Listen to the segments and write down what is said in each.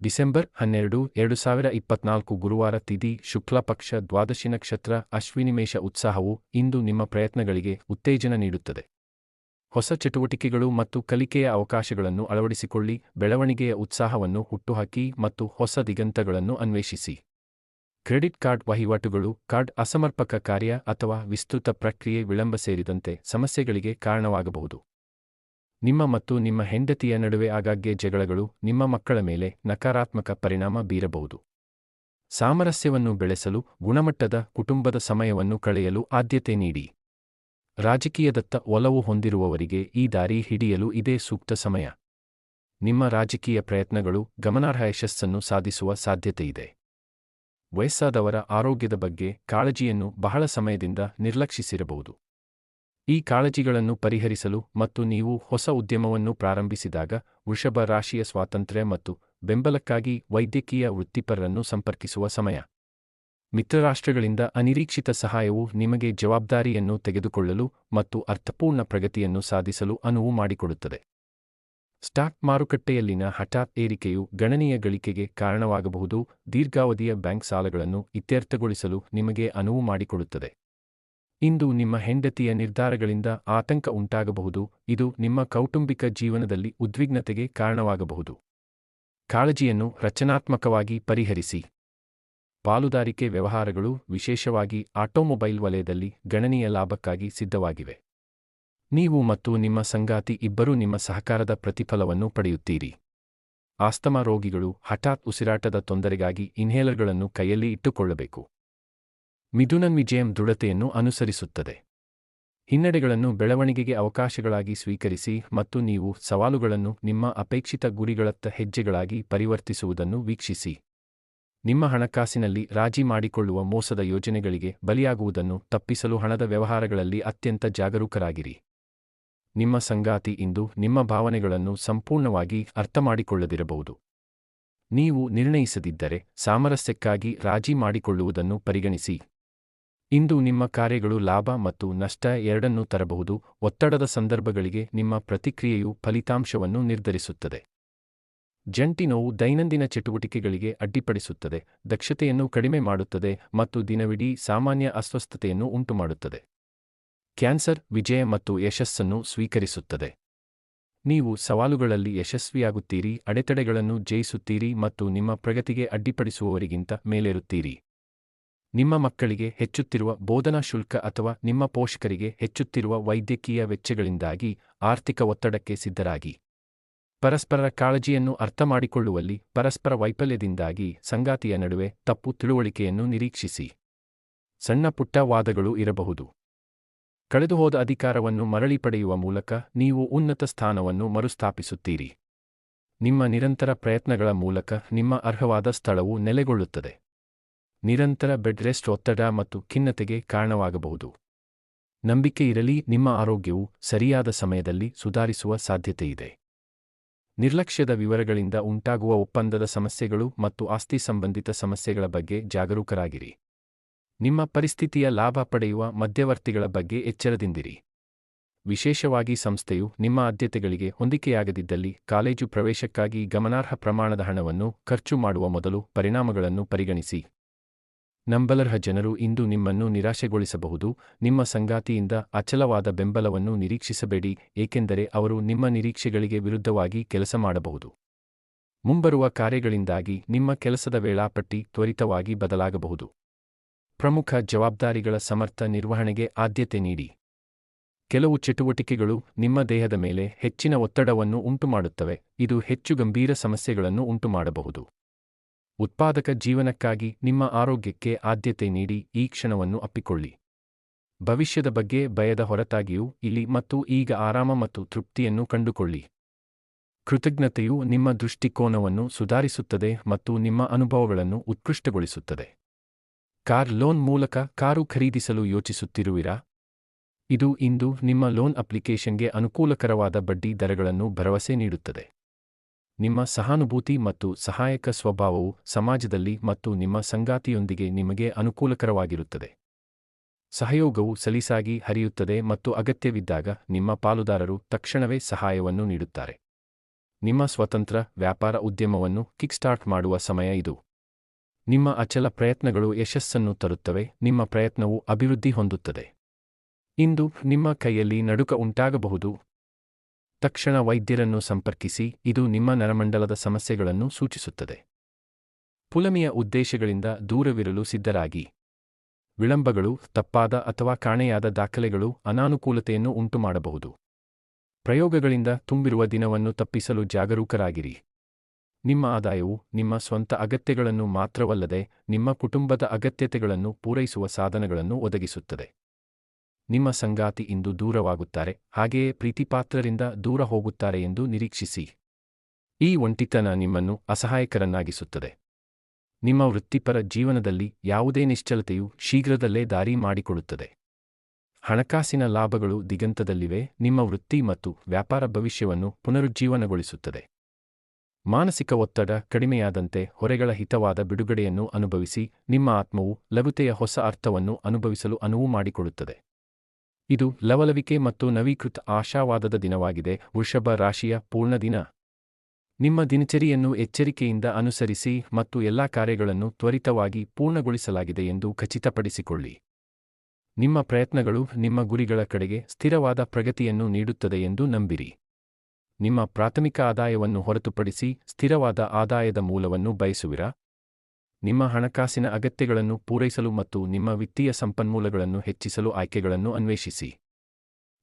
December 12, 2024 ಗುರುವಾರ ತಿಥಿ ಶುಕ್ಲಪಕ್ಷ ದ್ವಾದಶಿ ನಕ್ಷತ್ರ ಅಶ್ವಿನಿಮೇಷ ಉತ್ಸಾಹವು ಇಂದು ನಿಮ್ಮ ಪ್ರಯತ್ನಗಳಿಗೆ ಉತ್ತೇಜನ ನೀಡುತ್ತದೆ. ಹೊಸ ಚಟುವಟಿಕೆಗಳು ಮತ್ತು ಕಲಿಕೆಯ ಅವಕಾಶಗಳನ್ನು ಅಳವಡಿಸಿಕೊಳ್ಳಿ, ಬೆಳವಣಿಗೆಯ ಉತ್ಸಾಹವನ್ನು ಹುಟ್ಟುಹಾಕಿ ಮತ್ತು ಹೊಸ ದಿಗಂತಗಳನ್ನು ಅನ್ವೇಷಿಸಿ. ಕ್ರೆಡಿಟ್ ಕಾರ್ಡ್ ವಹಿವಾಟುಗಳು, ಕಾರ್ಡ್ ಅಸಮರ್ಪಕ ಕಾರ್ಯ ಅಥವಾ ವಿಸ್ತೃತ ಪ್ರಕ್ರಿಯೆ ವಿಳಂಬ ಸೇರಿದಂತೆ ಸಮಸ್ಯೆಗಳಿಗೆ ಕಾರಣವಾಗಬಹುದು. ನಿಮ್ಮ ಮತ್ತು ನಿಮ್ಮ ಹೆಂಡತಿಯ ನಡುವೆ ಆಗಾಗ್ಗೆ ಜಗಳಗಳು ನಿಮ್ಮ ಮಕ್ಕಳ ಮೇಲೆ ನಕಾರಾತ್ಮಕ ಪರಿಣಾಮ ಬೀರಬಹುದು. ಸಾಮರಸ್ಯವನ್ನು ಬೆಳೆಸಲು ಗುಣಮಟ್ಟದ ಕುಟುಂಬದ ಸಮಯವನ್ನು ಕಳೆಯಲು ಆದ್ಯತೆ ನೀಡಿ. ರಾಜಕೀಯದತ್ತ ಒಲವು ಹೊಂದಿರುವವರಿಗೆ ಈ ದಾರಿ ಹಿಡಿಯಲು ಇದೇ ಸೂಕ್ತ ಸಮಯ. ನಿಮ್ಮ ರಾಜಕೀಯ ಪ್ರಯತ್ನಗಳು ಗಮನಾರ್ಹ ಯಶಸ್ಸನ್ನು ಸಾಧಿಸುವ ಸಾಧ್ಯತೆಯಿದೆ. ವಯಸ್ಸಾದವರ ಆರೋಗ್ಯದ ಬಗ್ಗೆ ಕಾಳಜಿಯನ್ನು ಬಹಳ ಸಮಯದಿಂದ ನಿರ್ಲಕ್ಷಿಸಿರಬಹುದು. ಈ ಕಾಳಜಿಗಳನ್ನು ಪರಿಹರಿಸಲು ಮತ್ತು ನೀವು ಹೊಸ ಉದ್ಯಮವನ್ನು ಪ್ರಾರಂಭಿಸಿದಾಗ ವೃಷಭ ರಾಶಿಯ ಸ್ವಾತಂತ್ರ್ಯ ಮತ್ತು ಬೆಂಬಲಕ್ಕಾಗಿ ವೈದ್ಯಕೀಯ ವೃತ್ತಿಪರರನ್ನು ಸಂಪರ್ಕಿಸುವ ಸಮಯ. ಮಿತ್ರರಾಷ್ಟ್ರಗಳಿಂದ ಅನಿರೀಕ್ಷಿತ ಸಹಾಯವು ನಿಮಗೆ ಜವಾಬ್ದಾರಿಯನ್ನು ತೆಗೆದುಕೊಳ್ಳಲು ಮತ್ತು ಅರ್ಥಪೂರ್ಣ ಪ್ರಗತಿಯನ್ನು ಸಾಧಿಸಲು ಅನುವು ಮಾಡಿಕೊಡುತ್ತದೆ. ಸ್ಟಾಕ್ ಮಾರುಕಟ್ಟೆಯಲ್ಲಿನ ಹಠಾತ್ ಏರಿಕೆಯು ಗಣನೀಯ ಗಳಿಕೆಗೆ ಕಾರಣವಾಗಬಹುದು. ದೀರ್ಘಾವಧಿಯ ಬ್ಯಾಂಕ್ ಸಾಲಗಳನ್ನು ಇತ್ಯರ್ಥಗೊಳಿಸಲು ನಿಮಗೆ ಅನುವು ಮಾಡಿಕೊಡುತ್ತದೆ. ಇಂದು ನಿಮ್ಮ ಹೆಂಡತಿಯ ನಿರ್ಧಾರಗಳಿಂದ ಆತಂಕ ಉಂಟಾಗಬಹುದು, ಇದು ನಿಮ್ಮ ಕೌಟುಂಬಿಕ ಜೀವನದಲ್ಲಿ ಉದ್ವಿಗ್ನತೆಗೆ ಕಾರಣವಾಗಬಹುದು. ಕಾಳಜಿಯನ್ನು ರಚನಾತ್ಮಕವಾಗಿ ಪರಿಹರಿಸಿ. ಪಾಲುದಾರಿಕೆ ವ್ಯವಹಾರಗಳು, ವಿಶೇಷವಾಗಿ ಆಟೋಮೊಬೈಲ್ ವಲಯದಲ್ಲಿ ಗಣನೀಯ ಲಾಭಕ್ಕಾಗಿ ಸಿದ್ಧವಾಗಿವೆ. ನೀವು ಮತ್ತು ನಿಮ್ಮ ಸಂಗಾತಿ ಇಬ್ಬರೂ ನಿಮ್ಮ ಸಹಕಾರದ ಪ್ರತಿಫಲವನ್ನು ಪಡೆಯುತ್ತೀರಿ. ಆಸ್ತಮಾ ರೋಗಿಗಳು ಹಠಾತ್ ಉಸಿರಾಟದ ತೊಂದರೆಗಾಗಿ ಇನ್ಹೇಲರ್ಗಳನ್ನು ಕೈಯಲ್ಲಿ ಇಟ್ಟುಕೊಳ್ಳಬೇಕು. ಮಿಥುನನ್ ವಿಜಯಂ ದೃಢತೆಯನ್ನು ಅನುಸರಿಸುತ್ತದೆ. ಹಿನ್ನಡೆಗಳನ್ನು ಬೆಳವಣಿಗೆಗೆ ಅವಕಾಶಗಳಾಗಿ ಸ್ವೀಕರಿಸಿ ಮತ್ತು ನೀವು ಸವಾಲುಗಳನ್ನು ನಿಮ್ಮ ಅಪೇಕ್ಷಿತ ಗುರಿಗಳತ್ತ ಹೆಜ್ಜೆಗಳಾಗಿ ಪರಿವರ್ತಿಸುವುದನ್ನು ವೀಕ್ಷಿಸಿ. ನಿಮ್ಮ ಹಣಕಾಸಿನಲ್ಲಿ ರಾಜಿ ಮಾಡಿಕೊಳ್ಳುವ ಮೋಸದ ಯೋಜನೆಗಳಿಗೆ ಬಲಿಯಾಗುವುದನ್ನು ತಪ್ಪಿಸಲು ಹಣದ ವ್ಯವಹಾರಗಳಲ್ಲಿ ಅತ್ಯಂತ ಜಾಗರೂಕರಾಗಿರಿ. ನಿಮ್ಮ ಸಂಗಾತಿ ಇಂದು ನಿಮ್ಮ ಭಾವನೆಗಳನ್ನು ಸಂಪೂರ್ಣವಾಗಿ ಅರ್ಥಮಾಡಿಕೊಳ್ಳದಿರಬಹುದು. ನೀವು ನಿರ್ಣಯಿಸದಿದ್ದರೆ ಸಾಮರಸ್ಯಕ್ಕಾಗಿ ರಾಜಿ ಮಾಡಿಕೊಳ್ಳುವುದನ್ನು ಪರಿಗಣಿಸಿ. ಇಂದು ನಿಮ್ಮ ಕಾರ್ಯಗಳು ಲಾಭ ಮತ್ತು ನಷ್ಟ ಎರಡನ್ನೂ ತರಬಹುದು. ಒತ್ತಡದ ಸಂದರ್ಭಗಳಿಗೆ ನಿಮ್ಮ ಪ್ರತಿಕ್ರಿಯೆಯು ಫಲಿತಾಂಶವನ್ನು ನಿರ್ಧರಿಸುತ್ತದೆ. ಜಂಟಿ ನೋವು ದೈನಂದಿನ ಚಟುವಟಿಕೆಗಳಿಗೆ ಅಡ್ಡಿಪಡಿಸುತ್ತದೆ, ದಕ್ಷತೆಯನ್ನು ಕಡಿಮೆ ಮಾಡುತ್ತದೆ ಮತ್ತು ದಿನವಿಡೀ ಸಾಮಾನ್ಯ ಅಸ್ವಸ್ಥತೆಯನ್ನು ಉಂಟುಮಾಡುತ್ತದೆ. ಕ್ಯಾನ್ಸರ್ ವಿಜಯ ಮತ್ತು ಯಶಸ್ಸನ್ನು ಸ್ವೀಕರಿಸುತ್ತದೆ. ನೀವು ಸವಾಲುಗಳಲ್ಲಿ ಯಶಸ್ವಿಯಾಗುತ್ತೀರಿ, ಅಡೆತಡೆಗಳನ್ನು ಜಯಿಸುತ್ತೀರಿ ಮತ್ತು ನಿಮ್ಮ ಪ್ರಗತಿಗೆ ಅಡ್ಡಿಪಡಿಸುವವರಿಗಿಂತ ಮೇಲೇರುತ್ತೀರಿ. ನಿಮ್ಮ ಮಕ್ಕಳಿಗೆ ಹೆಚ್ಚುತ್ತಿರುವ ಬೋಧನಾ ಶುಲ್ಕ ಅಥವಾ ನಿಮ್ಮ ಪೋಷಕರಿಗೆ ಹೆಚ್ಚುತ್ತಿರುವ ವೈದ್ಯಕೀಯ ವೆಚ್ಚಗಳಿಂದಾಗಿ ಆರ್ಥಿಕ ಒತ್ತಡಕ್ಕೆ ಸಿದ್ಧರಾಗಿ. ಪರಸ್ಪರರ ಕಾಳಜಿಯನ್ನು ಅರ್ಥಮಾಡಿಕೊಳ್ಳುವಲ್ಲಿ ಪರಸ್ಪರ ವೈಫಲ್ಯದಿಂದಾಗಿ ಸಂಗಾತಿಯ ನಡುವೆ ತಪ್ಪು ತಿಳುವಳಿಕೆಯನ್ನು ನಿರೀಕ್ಷಿಸಿ. ಸಣ್ಣ ಪುಟ್ಟ ವಾದಗಳು ಇರಬಹುದು. ಕಳೆದುಹೋದ ಅಧಿಕಾರವನ್ನು ಮರಳಿ ಪಡೆಯುವ ಮೂಲಕ ನೀವು ಉನ್ನತ ಸ್ಥಾನವನ್ನು ಮರುಸ್ಥಾಪಿಸುತ್ತೀರಿ. ನಿಮ್ಮ ನಿರಂತರ ಪ್ರಯತ್ನಗಳ ಮೂಲಕ ನಿಮ್ಮ ಅರ್ಹವಾದ ಸ್ಥಳವು ನೆಲೆಗೊಳ್ಳುತ್ತದೆ. ನಿರಂತರ ಬೆಡ್ ರೆಸ್ಟ್ ಒತ್ತಡ ಮತ್ತು ಖಿನ್ನತೆಗೆ ಕಾರಣವಾಗಬಹುದು. ನಂಬಿಕೆ ಇರಲಿ, ನಿಮ್ಮ ಆರೋಗ್ಯವು ಸರಿಯಾದ ಸಮಯದಲ್ಲಿ ಸುಧಾರಿಸುವ ಸಾಧ್ಯತೆಯಿದೆ. ನಿರ್ಲಕ್ಷ್ಯದ ವಿವರಗಳಿಂದ ಉಂಟಾಗುವ ಒಪ್ಪಂದದ ಸಮಸ್ಯೆಗಳು ಮತ್ತು ಆಸ್ತಿ ಸಂಬಂಧಿತ ಸಮಸ್ಯೆಗಳ ಬಗ್ಗೆ ಜಾಗರೂಕರಾಗಿರಿ. ನಿಮ್ಮ ಪರಿಸ್ಥಿತಿಯ ಲಾಭ ಪಡೆಯುವ ಮಧ್ಯವರ್ತಿಗಳ ಬಗ್ಗೆ ಎಚ್ಚರದಿಂದಿರಿ. ವಿಶೇಷವಾಗಿ ಸಂಸ್ಥೆಯು ನಿಮ್ಮ ಆದ್ಯತೆಗಳಿಗೆ ಹೊಂದಿಕೆಯಾಗದಿದ್ದಲ್ಲಿ ಕಾಲೇಜು ಪ್ರವೇಶಕ್ಕಾಗಿ ಗಮನಾರ್ಹ ಪ್ರಮಾಣದ ಹಣವನ್ನು ಖರ್ಚು ಮಾಡುವ ಮೊದಲು ಪರಿಣಾಮಗಳನ್ನು ಪರಿಗಣಿಸಿ. ನಂಬಲರ್ಹ ಜನರು ಇಂದು ನಿಮ್ಮನ್ನು ನಿರಾಶೆಗೊಳಿಸಬಹುದು. ನಿಮ್ಮ ಸಂಗಾತಿಯಿಂದ ಅಚಲವಾದ ಬೆಂಬಲವನ್ನು ನಿರೀಕ್ಷಿಸಬೇಡಿ, ಏಕೆಂದರೆ ಅವರು ನಿಮ್ಮ ನಿರೀಕ್ಷೆಗಳಿಗೆ ವಿರುದ್ಧವಾಗಿ ಕೆಲಸ ಮಾಡಬಹುದು. ಮುಂಬರುವ ಕಾರ್ಯಗಳಿಂದಾಗಿ ನಿಮ್ಮ ಕೆಲಸದ ವೇಳಾಪಟ್ಟಿ ತ್ವರಿತವಾಗಿ ಬದಲಾಗಬಹುದು. ಪ್ರಮುಖ ಜವಾಬ್ದಾರಿಗಳ ಸಮರ್ಥ ನಿರ್ವಹಣೆಗೆ ಆದ್ಯತೆ ನೀಡಿ. ಕೆಲವು ಚಟುವಟಿಕೆಗಳು ನಿಮ್ಮ ದೇಹದ ಮೇಲೆ ಹೆಚ್ಚಿನ ಒತ್ತಡವನ್ನು ಉಂಟುಮಾಡುತ್ತವೆ, ಇದು ಹೆಚ್ಚು ಗಂಭೀರ ಸಮಸ್ಯೆಗಳನ್ನು ಉಂಟುಮಾಡಬಹುದು. ಉತ್ಪಾದಕ ಜೀವನಕ್ಕಾಗಿ ನಿಮ್ಮ ಆರೋಗ್ಯಕ್ಕೆ ಆದ್ಯತೆ ನೀಡಿ, ಈ ಕ್ಷಣವನ್ನು ಅಪ್ಪಿಕೊಳ್ಳಿ. ಭವಿಷ್ಯದ ಬಗ್ಗೆ ಭಯದ ಹೊರತಾಗಿಯೂ ಇಲ್ಲಿ ಮತ್ತು ಈಗ ಆರಾಮ ಮತ್ತು ತೃಪ್ತಿಯನ್ನು ಕಂಡುಕೊಳ್ಳಿ. ಕೃತಜ್ಞತೆಯು ನಿಮ್ಮ ದೃಷ್ಟಿಕೋನವನ್ನು ಸುಧಾರಿಸುತ್ತದೆ ಮತ್ತು ನಿಮ್ಮ ಅನುಭವಗಳನ್ನು ಉತ್ಕೃಷ್ಟಗೊಳಿಸುತ್ತದೆ. ಕಾರ್ ಲೋನ್ ಮೂಲಕ ಕಾರು ಖರೀದಿಸಲು ಯೋಚಿಸುತ್ತಿರುವಿರಾ? ಇದು ಇಂದು ನಿಮ್ಮ ಲೋನ್ ಅಪ್ಲಿಕೇಶನ್ಗೆ ಅನುಕೂಲಕರವಾದ ಬಡ್ಡಿ ದರಗಳನ್ನು ಭರವಸೆ ನೀಡುತ್ತದೆ. ನಿಮ್ಮ ಸಹಾನುಭೂತಿ ಮತ್ತು ಸಹಾಯಕ ಸ್ವಭಾವವು ಸಮಾಜದಲ್ಲಿ ಮತ್ತು ನಿಮ್ಮ ಸಂಗಾತಿಯೊಂದಿಗೆ ನಿಮಗೆ ಅನುಕೂಲಕರವಾಗಿರುತ್ತದೆ. ಸಹಯೋಗವು ಸಲೀಸಾಗಿ ಹರಿಯುತ್ತದೆ ಮತ್ತು ಅಗತ್ಯವಿದ್ದಾಗ ನಿಮ್ಮ ಪಾಲುದಾರರು ತಕ್ಷಣವೇ ಸಹಾಯವನ್ನು ನೀಡುತ್ತಾರೆ. ನಿಮ್ಮ ಸ್ವತಂತ್ರ ವ್ಯಾಪಾರ ಉದ್ಯಮವನ್ನು ಕಿಕ್ಸ್ಟಾರ್ಟ್ ಮಾಡುವ ಸಮಯ ಇದು. ನಿಮ್ಮ ಅಚಲ ಪ್ರಯತ್ನಗಳು ಯಶಸ್ಸನ್ನು ತರುತ್ತವೆ, ನಿಮ್ಮ ಪ್ರಯತ್ನವು ಅಭಿವೃದ್ಧಿ ಹೊಂದುತ್ತದೆ. ಇಂದು ನಿಮ್ಮ ಕೈಯಲ್ಲಿ ನಡುಕ ಉಂಟಾಗಬಹುದು. ತಕ್ಷಣ ವೈದ್ಯರನ್ನು ಸಂಪರ್ಕಿಸಿ, ಇದು ನಿಮ್ಮ ನರಮಂಡಲದ ಸಮಸ್ಯೆಗಳನ್ನು ಸೂಚಿಸುತ್ತದೆ. ಪುಲಮಿಯ ಉದ್ದೇಶಗಳಿಂದ ದೂರವಿರಲು ಸಿದ್ಧರಾಗಿ. ವಿಳಂಬಗಳು, ತಪ್ಪಾದ ಅಥವಾ ಕಾಣೆಯಾದ ದಾಖಲೆಗಳು ಅನಾನುಕೂಲತೆಯನ್ನು ಉಂಟುಮಾಡಬಹುದು. ಪ್ರಯೋಗಗಳಿಂದ ತುಂಬಿರುವ ದಿನವನ್ನು ತಪ್ಪಿಸಲು ಜಾಗರೂಕರಾಗಿರಿ. ನಿಮ್ಮ ಆದಾಯವು ನಿಮ್ಮ ಸ್ವಂತ ಅಗತ್ಯಗಳನ್ನು ಮಾತ್ರವಲ್ಲದೆ ನಿಮ್ಮ ಕುಟುಂಬದ ಅಗತ್ಯತೆಗಳನ್ನು ಪೂರೈಸುವ ಸಾಧನಗಳನ್ನು ಒದಗಿಸುತ್ತದೆ. ನಿಮ್ಮ ಸಂಗಾತಿ ಇಂದು ದೂರವಾಗುತ್ತಾರೆ, ಹಾಗೆಯೇ ಪ್ರೀತಿಪಾತ್ರರಿಂದ ದೂರ ಹೋಗುತ್ತಾರೆ ಎಂದು ನಿರೀಕ್ಷಿಸಿ. ಈ ಒಂಟಿತನ ನಿಮ್ಮನ್ನು ಅಸಹಾಯಕರನ್ನಾಗಿಸುತ್ತದೆ. ನಿಮ್ಮ ವೃತ್ತಿಪರ ಜೀವನದಲ್ಲಿ ಯಾವುದೇ ನಿಶ್ಚಲತೆಯು ಶೀಘ್ರದಲ್ಲೇ ದಾರಿ ಮಾಡಿಕೊಡುತ್ತದೆ. ಹಣಕಾಸಿನ ಲಾಭಗಳು ದಿಗಂತದಲ್ಲಿವೆ, ನಿಮ್ಮ ವೃತ್ತಿ ಮತ್ತು ವ್ಯಾಪಾರ ಭವಿಷ್ಯವನ್ನು ಪುನರುಜ್ಜೀವನಗೊಳಿಸುತ್ತದೆ. ಮಾನಸಿಕ ಒತ್ತಡ ಕಡಿಮೆಯಾದಂತೆ ಹೊರೆಗಳ ಹಿತವಾದ ಬಿಡುಗಡೆಯನ್ನು ಅನುಭವಿಸಿ, ನಿಮ್ಮ ಆತ್ಮವು ಲಘುತೆಯ ಹೊಸ ಅರ್ಥವನ್ನು ಅನುಭವಿಸಲು ಅನುವು ಮಾಡಿಕೊಡುತ್ತದೆ. ಇದು ಲವಲವಿಕೆ ಮತ್ತು ನವೀಕೃತ ಆಶಾವಾದದ ದಿನವಾಗಿದೆ. ವೃಷಭ ರಾಶಿಯ ಪೂರ್ಣ ದಿನ. ನಿಮ್ಮ ದಿನಚರಿಯನ್ನು ಎಚ್ಚರಿಕೆಯಿಂದ ಅನುಸರಿಸಿ ಮತ್ತು ಎಲ್ಲಾ ಕಾರ್ಯಗಳನ್ನು ತ್ವರಿತವಾಗಿ ಪೂರ್ಣಗೊಳಿಸಲಾಗಿದೆ ಎಂದು ಖಚಿತಪಡಿಸಿಕೊಳ್ಳಿ. ನಿಮ್ಮ ಪ್ರಯತ್ನಗಳು ನಿಮ್ಮ ಗುರಿಗಳ ಕಡೆಗೆ ಸ್ಥಿರವಾದ ಪ್ರಗತಿಯನ್ನು ನೀಡುತ್ತದೆ ಎಂದು ನಂಬಿರಿ. ನಿಮ್ಮ ಪ್ರಾಥಮಿಕ ಆದಾಯವನ್ನು ಹೊರತುಪಡಿಸಿ ಸ್ಥಿರವಾದ ಆದಾಯದ ಮೂಲವನ್ನು ಬಯಸುವಿರಾ? ನಿಮ್ಮ ಹಣಕಾಸಿನ ಅಗತ್ಯಗಳನ್ನು ಪೂರೈಸಲು ಮತ್ತು ನಿಮ್ಮ ವಿತ್ತೀಯ ಸಂಪನ್ಮೂಲಗಳನ್ನು ಹೆಚ್ಚಿಸಲು ಆಯ್ಕೆಗಳನ್ನು ಅನ್ವೇಷಿಸಿ.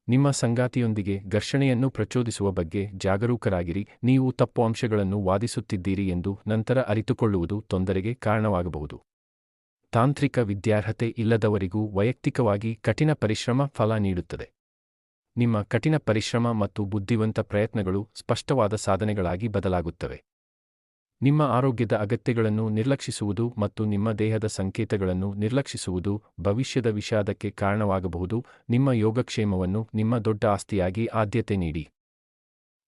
ನಿಮ್ಮ ಸಂಗಾತಿಯೊಂದಿಗೆ ಘರ್ಷಣೆಯನ್ನು ಪ್ರಚೋದಿಸುವ ಬಗ್ಗೆ ಜಾಗರೂಕರಾಗಿರಿ. ನೀವು ತಪ್ಪು ಅಂಶಗಳನ್ನು ವಾದಿಸುತ್ತಿದ್ದೀರಿ ಎಂದು ನಂತರ ಅರಿತುಕೊಳ್ಳುವುದು ತೊಂದರೆಗೆ ಕಾರಣವಾಗಬಹುದು. ತಾಂತ್ರಿಕ ವಿದ್ಯಾರ್ಹತೆ ಇಲ್ಲದವರಿಗೂ ವೈಯಕ್ತಿಕವಾಗಿ ಕಠಿಣ ಪರಿಶ್ರಮ ಫಲ ನೀಡುತ್ತದೆ. ನಿಮ್ಮ ಕಠಿಣ ಪರಿಶ್ರಮ ಮತ್ತು ಬುದ್ಧಿವಂತ ಪ್ರಯತ್ನಗಳು ಸ್ಪಷ್ಟವಾದ ಸಾಧನೆಗಳಾಗಿ ಬದಲಾಗುತ್ತವೆ. ನಿಮ್ಮ ಆರೋಗ್ಯದ ಅಗತ್ಯಗಳನ್ನು ನಿರ್ಲಕ್ಷಿಸುವುದು ಮತ್ತು ನಿಮ್ಮ ದೇಹದ ಸಂಕೇತಗಳನ್ನು ನಿರ್ಲಕ್ಷಿಸುವುದು ಭವಿಷ್ಯದ ವಿಷಾದಕ್ಕೆ ಕಾರಣವಾಗಬಹುದು. ನಿಮ್ಮ ಯೋಗಕ್ಷೇಮವನ್ನು ನಿಮ್ಮ ದೊಡ್ಡ ಆಸ್ತಿಯಾಗಿ ಆದ್ಯತೆ ನೀಡಿ.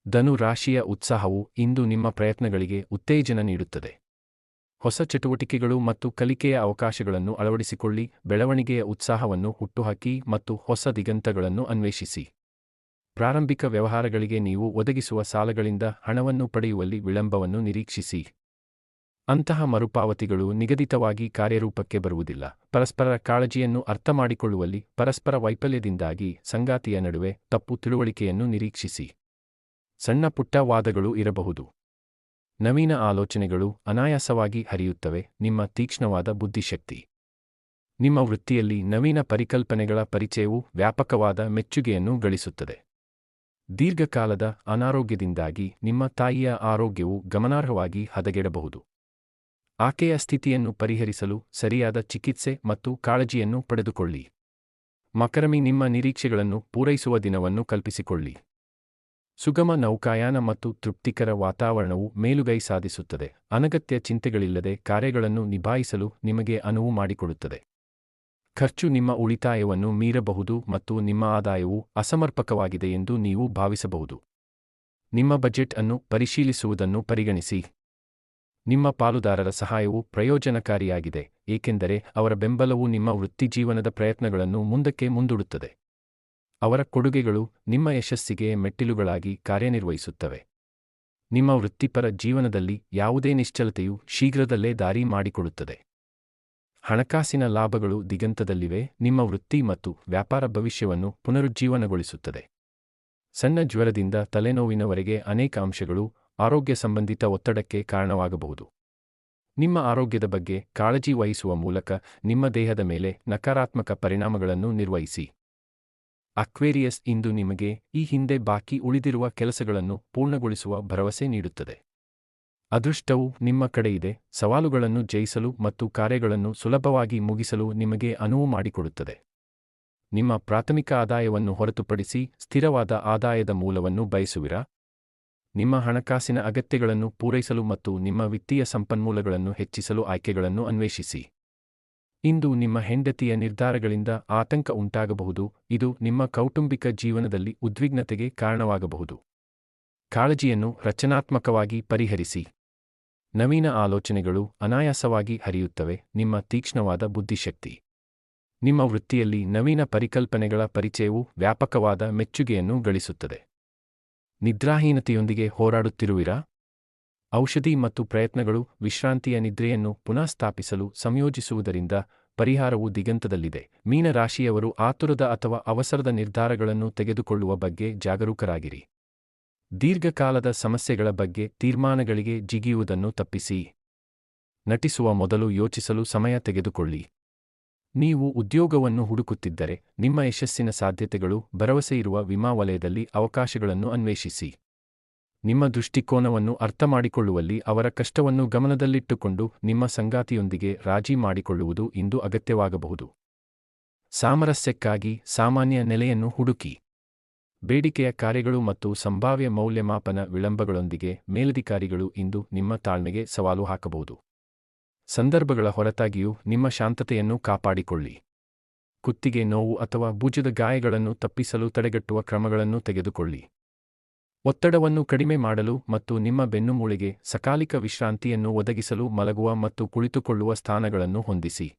ಧನು ರಾಶಿಯ ಉತ್ಸಾಹವು ಇಂದು ನಿಮ್ಮ ಪ್ರಯತ್ನಗಳಿಗೆ ಉತ್ತೇಜನ ನೀಡುತ್ತದೆ. ಹೊಸ ಚಟುವಟಿಕೆಗಳು ಮತ್ತು ಕಲಿಕೆಯ ಅವಕಾಶಗಳನ್ನು ಅಳವಡಿಸಿಕೊಳ್ಳಿ. ಬೆಳವಣಿಗೆಯ ಉತ್ಸಾಹವನ್ನು ಹುಟ್ಟುಹಾಕಿ ಮತ್ತು ಹೊಸ ದಿಗಂತಗಳನ್ನು ಅನ್ವೇಷಿಸಿ. ಪ್ರಾರಂಭಿಕ ವ್ಯವಹಾರಗಳಿಗೆ ನೀವು ಒದಗಿಸುವ ಸಾಲಗಳಿಂದ ಹಣವನ್ನು ಪಡೆಯುವಲ್ಲಿ ವಿಳಂಬವನ್ನು ನಿರೀಕ್ಷಿಸಿ. ಅಂತಹ ಮರುಪಾವತಿಗಳು ನಿಗದಿತವಾಗಿ ಕಾರ್ಯರೂಪಕ್ಕೆ ಬರುವುದಿಲ್ಲ. ಪರಸ್ಪರ ಕಾಳಜಿಯನ್ನು ಅರ್ಥಮಾಡಿಕೊಳ್ಳುವಲ್ಲಿ ಪರಸ್ಪರ ವೈಫಲ್ಯದಿಂದಾಗಿ ಸಂಗಾತಿಯ ನಡುವೆ ತಪ್ಪು ತಿಳುವಳಿಕೆಯನ್ನು ನಿರೀಕ್ಷಿಸಿ. ಸಣ್ಣ ಪುಟ್ಟ ವಾದಗಳು ಇರಬಹುದು. ನವೀನ ಆಲೋಚನೆಗಳು ಅನಾಯಾಸವಾಗಿ ಹರಿಯುತ್ತವೆ. ನಿಮ್ಮ ತೀಕ್ಷ್ಣವಾದ ಬುದ್ಧಿಶಕ್ತಿ. ನಿಮ್ಮ ವೃತ್ತಿಯಲ್ಲಿ ನವೀನ ಪರಿಕಲ್ಪನೆಗಳ ಪರಿಚಯವು ವ್ಯಾಪಕವಾದ ಮೆಚ್ಚುಗೆಯನ್ನು ಗಳಿಸುತ್ತದೆ. ದೀರ್ಘಕಾಲದ ಅನಾರೋಗ್ಯದಿಂದಾಗಿ ನಿಮ್ಮ ತಾಯಿಯ ಆರೋಗ್ಯವು ಗಮನಾರ್ಹವಾಗಿ ಹದಗೆಡಬಹುದು. ಆಕೆಯ ಸ್ಥಿತಿಯನ್ನು ಪರಿಹರಿಸಲು ಸರಿಯಾದ ಚಿಕಿತ್ಸೆ ಮತ್ತು ಕಾಳಜಿಯನ್ನು ಪಡೆದುಕೊಳ್ಳಿ. ಮಕರಮಿ, ನಿಮ್ಮ ನಿರೀಕ್ಷೆಗಳನ್ನು ಪೂರೈಸುವ ದಿನವನ್ನು ಕಲ್ಪಿಸಿಕೊಳ್ಳಿ. ಸುಗಮ ನೌಕಾಯಾನ ಮತ್ತು ತೃಪ್ತಿಕರ ವಾತಾವರಣವು ಮೇಲುಗೈ ಸಾಧಿಸುತ್ತದೆ. ಅನಗತ್ಯ ಚಿಂತೆಗಳಿಲ್ಲದೆ ಕಾರ್ಯಗಳನ್ನು ನಿಭಾಯಿಸಲು ನಿಮಗೆ ಅನುವು ಮಾಡಿಕೊಡುತ್ತದೆ. ಖರ್ಚು ನಿಮ್ಮ ಉಳಿತಾಯವನ್ನು ಮೀರಬಹುದು ಮತ್ತು ನಿಮ್ಮ ಆದಾಯವು ಅಸಮರ್ಪಕವಾಗಿದೆ ಎಂದು ನೀವು ಭಾವಿಸಬಹುದು. ನಿಮ್ಮ ಬಜೆಟ್ ಅನ್ನು ಪರಿಶೀಲಿಸುವುದನ್ನು ಪರಿಗಣಿಸಿ. ನಿಮ್ಮ ಪಾಲುದಾರರ ಸಹಾಯವು ಪ್ರಯೋಜನಕಾರಿಯಾಗಿದೆ, ಏಕೆಂದರೆ ಅವರ ಬೆಂಬಲವು ನಿಮ್ಮ ವೃತ್ತಿಜೀವನದ ಪ್ರಯತ್ನಗಳನ್ನು ಮುಂದಕ್ಕೆ ಮುಂದೂಡುತ್ತದೆ. ಅವರ ಕೊಡುಗೆಗಳು ನಿಮ್ಮ ಯಶಸ್ಸಿಗೆ ಮೆಟ್ಟಿಲುಗಳಾಗಿ ಕಾರ್ಯನಿರ್ವಹಿಸುತ್ತವೆ. ನಿಮ್ಮ ವೃತ್ತಿಪರ ಜೀವನದಲ್ಲಿ ಯಾವುದೇ ನಿಶ್ಚಲತೆಯು ಶೀಘ್ರದಲ್ಲೇ ದಾರಿ ಮಾಡಿಕೊಡುತ್ತದೆ. ಹಣಕಾಸಿನ ಲಾಭಗಳು ದಿಗಂತದಲ್ಲಿವೆ. ನಿಮ್ಮ ವೃತ್ತಿ ಮತ್ತು ವ್ಯಾಪಾರ ಭವಿಷ್ಯವನ್ನು ಪುನರುಜ್ಜೀವನಗೊಳಿಸುತ್ತದೆ. ಸಣ್ಣ ಜ್ವರದಿಂದ ತಲೆನೋವಿನವರೆಗೆ ಅನೇಕ ಅಂಶಗಳು ಆರೋಗ್ಯ ಸಂಬಂಧಿತ ಒತ್ತಡಕ್ಕೆ ಕಾರಣವಾಗಬಹುದು. ನಿಮ್ಮ ಆರೋಗ್ಯದ ಬಗ್ಗೆ ಕಾಳಜಿ ವಹಿಸುವ ಮೂಲಕ ನಿಮ್ಮ ದೇಹದ ಮೇಲೆ ನಕಾರಾತ್ಮಕ ಪರಿಣಾಮಗಳನ್ನು ನಿರ್ವಹಿಸಿ. ಅಕ್ವೇರಿಯಸ್ ಇಂದು ನಿಮಗೆ ಈ ಹಿಂದೆ ಬಾಕಿ ಉಳಿದಿರುವ ಕೆಲಸಗಳನ್ನು ಪೂರ್ಣಗೊಳಿಸುವ ಭರವಸೆ ನೀಡುತ್ತದೆ. ಅದೃಷ್ಟವು ನಿಮ್ಮ ಕಡೆಯಿದೆ. ಸವಾಲುಗಳನ್ನು ಜಯಿಸಲು ಮತ್ತು ಕಾರ್ಯಗಳನ್ನು ಸುಲಭವಾಗಿ ಮುಗಿಸಲು ನಿಮಗೆ ಅನುವು ಮಾಡಿಕೊಡುತ್ತದೆ. ನಿಮ್ಮ ಪ್ರಾಥಮಿಕ ಆದಾಯವನ್ನು ಹೊರತುಪಡಿಸಿ ಸ್ಥಿರವಾದ ಆದಾಯದ ಮೂಲವನ್ನು ಬಯಸುವಿರಾ? ನಿಮ್ಮ ಹಣಕಾಸಿನ ಅಗತ್ಯಗಳನ್ನು ಪೂರೈಸಲು ಮತ್ತು ನಿಮ್ಮ ವಿತ್ತೀಯ ಸಂಪನ್ಮೂಲಗಳನ್ನು ಹೆಚ್ಚಿಸಲು ಆಯ್ಕೆಗಳನ್ನು ಅನ್ವೇಷಿಸಿ. ಇಂದು ನಿಮ್ಮ ಹೆಂಡತಿಯ ನಿರ್ಧಾರಗಳಿಂದ ಆತಂಕ ಉಂಟಾಗಬಹುದು. ಇದು ನಿಮ್ಮ ಕೌಟುಂಬಿಕ ಜೀವನದಲ್ಲಿ ಉದ್ವಿಗ್ನತೆಗೆ ಕಾರಣವಾಗಬಹುದು. ಕಾಳಜಿಯನ್ನು ರಚನಾತ್ಮಕವಾಗಿ ಪರಿಹರಿಸಿ. ನವೀನ ಆಲೋಚನೆಗಳು ಅನಾಯಾಸವಾಗಿ ಹರಿಯುತ್ತವೆ. ನಿಮ್ಮ ತೀಕ್ಷ್ಣವಾದ ಬುದ್ಧಿಶಕ್ತಿ. ನಿಮ್ಮ ವೃತ್ತಿಯಲ್ಲಿ ನವೀನ ಪರಿಕಲ್ಪನೆಗಳ ಪರಿಚಯವು ವ್ಯಾಪಕವಾದ ಮೆಚ್ಚುಗೆಯನ್ನು ಗಳಿಸುತ್ತದೆ. ನಿದ್ರಾಹೀನತೆಯೊಂದಿಗೆ ಹೋರಾಡುತ್ತಿರುವಿರಾ? ಔಷಧಿ ಮತ್ತು ಪ್ರಯತ್ನಗಳು ವಿಶ್ರಾಂತಿಯ ನಿದ್ರೆಯನ್ನು ಪುನಃಸ್ಥಾಪಿಸಲು ಸಂಯೋಜಿಸುವುದರಿಂದ ಪರಿಹಾರವು ದಿಗಂತದಲ್ಲಿದೆ. ಮೀನ ರಾಶಿಯವರು ಆತುರದ ಅಥವಾ ಅವಸರದ ನಿರ್ಧಾರಗಳನ್ನು ತೆಗೆದುಕೊಳ್ಳುವ ಬಗ್ಗೆ ಜಾಗರೂಕರಾಗಿರಿ. ದೀರ್ಘಕಾಲದ ಸಮಸ್ಯೆಗಳ ಬಗ್ಗೆ ತೀರ್ಮಾನಗಳಿಗೆ ಜಿಗಿಯುವುದನ್ನು ತಪ್ಪಿಸಿ. ನಟಿಸುವ ಮೊದಲು ಯೋಚಿಸಲು ಸಮಯ ತೆಗೆದುಕೊಳ್ಳಿ. ನೀವು ಉದ್ಯೋಗವನ್ನು ಹುಡುಕುತ್ತಿದ್ದರೆ, ನಿಮ್ಮ ಯಶಸ್ಸಿನ ಸಾಧ್ಯತೆಗಳು ಭರವಸೆಯಿರುವ ವಿಮಾ ವಲಯದಲ್ಲಿ ಅವಕಾಶಗಳನ್ನು ಅನ್ವೇಷಿಸಿ. ನಿಮ್ಮ ದೃಷ್ಟಿಕೋನವನ್ನು ಅರ್ಥಮಾಡಿಕೊಳ್ಳುವಲ್ಲಿ ಅವರ ಕಷ್ಟವನ್ನು ಗಮನದಲ್ಲಿಟ್ಟುಕೊಂಡು ನಿಮ್ಮ ಸಂಗಾತಿಯೊಂದಿಗೆ ರಾಜಿ ಮಾಡಿಕೊಳ್ಳುವುದು ಇಂದು ಅಗತ್ಯವಾಗಬಹುದು. ಸಾಮರಸ್ಯಕ್ಕಾಗಿ ಸಾಮಾನ್ಯ ನೆಲೆಯನ್ನು ಹುಡುಕಿ. ಬೇಡಿಕೆಯ ಕಾರ್ಯಗಳು ಮತ್ತು ಸಂಭಾವ್ಯ ಮೌಲ್ಯಮಾಪನ ವಿಳಂಬಗಳೊಂದಿಗೆ ಮೇಲಧಿಕಾರಿಗಳು ಇಂದು ನಿಮ್ಮ ತಾಳ್ಮೆಗೆ ಸವಾಲು ಹಾಕಬಹುದು. ಸಂದರ್ಭಗಳ ಹೊರತಾಗಿಯೂ ನಿಮ್ಮ ಶಾಂತತೆಯನ್ನು ಕಾಪಾಡಿಕೊಳ್ಳಿ. ಕುತ್ತಿಗೆ ನೋವು ಅಥವಾ ಭುಜದ ಗಾಯಗಳನ್ನು ತಪ್ಪಿಸಲು ತಡೆಗಟ್ಟುವ ಕ್ರಮಗಳನ್ನು ತೆಗೆದುಕೊಳ್ಳಿ. ಒತ್ತಡವನ್ನು ಕಡಿಮೆ ಮಾಡಲು ಮತ್ತು ನಿಮ್ಮ ಬೆನ್ನುಮೂಳೆಗೆ ಸಕಾಲಿಕ ವಿಶ್ರಾಂತಿಯನ್ನು ಒದಗಿಸಲು ಮಲಗುವ ಮತ್ತು ಕುಳಿತುಕೊಳ್ಳುವ ಸ್ಥಾನಗಳನ್ನು ಹೊಂದಿಸಿ.